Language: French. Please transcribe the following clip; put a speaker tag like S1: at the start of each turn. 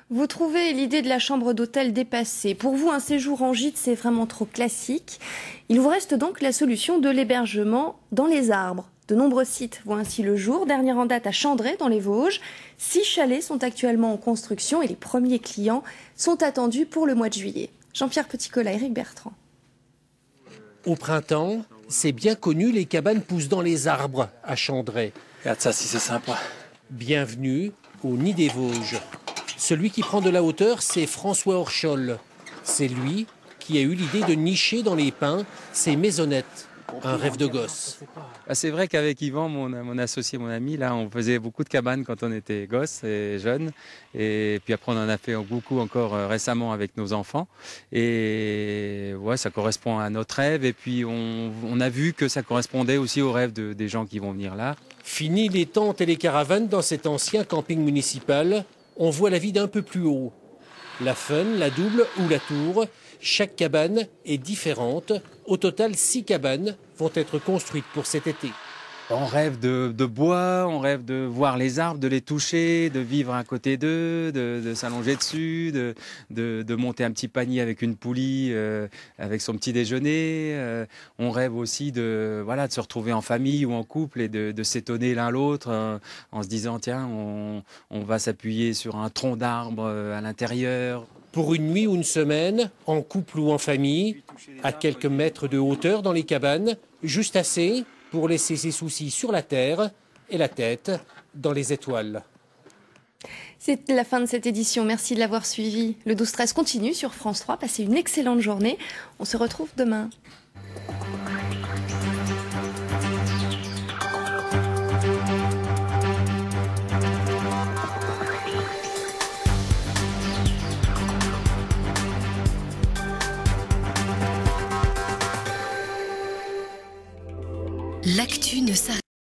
S1: Vous trouvez l'idée de la chambre d'hôtel dépassée. Pour vous, un séjour en gîte, c'est vraiment trop classique. Il vous reste donc la solution de l'hébergement dans les arbres. De nombreux sites voient ainsi le jour. Dernière en date à Chandray, dans les Vosges. 6 chalets sont actuellement en construction et les premiers clients sont attendus pour le mois de juillet. Jean-Pierre Petitcola, Éric Bertrand.
S2: Au printemps, c'est bien connu, les cabanes poussent dans les arbres à Chandray.
S3: Regarde ça, si c'est sympa.
S2: Bienvenue au Nid des Vosges. Celui qui prend de la hauteur, c'est François Orchol. C'est lui qui a eu l'idée de nicher dans les pins ces maisonnettes. Un rêve de gosse.
S4: C'est vrai qu'avec Yvan, mon associé, mon ami, là, on faisait beaucoup de cabanes quand on était gosse et jeune. Et puis après, on en a fait beaucoup encore récemment avec nos enfants. Et ouais, ça correspond à notre rêve. Et puis, on a vu que ça correspondait aussi au rêve des gens qui vont venir là.
S2: Fini les tentes et les caravanes dans cet ancien camping municipal. On voit la vie d'un peu plus haut. La fun, la double ou la tour, chaque cabane est différente. Au total, 6 cabanes vont être construites pour cet été.
S4: On rêve de bois, on rêve de voir les arbres, de les toucher, de vivre à côté d'eux, de s'allonger dessus, de monter un petit panier avec une poulie, avec son petit déjeuner. On rêve aussi de se retrouver en famille ou en couple et de s'étonner l'un l'autre en se disant tiens, on va s'appuyer sur un tronc d'arbre à l'intérieur.
S2: Pour une nuit ou une semaine, en couple ou en famille, à quelques mètres de hauteur dans les cabanes, juste assez pour laisser ses soucis sur la terre et la tête dans les étoiles.
S1: C'est la fin de cette édition. Merci de l'avoir suivi. Le 12-13 continue sur France 3. Passez une excellente journée. On se retrouve demain.
S5: L'actu ne s'arrête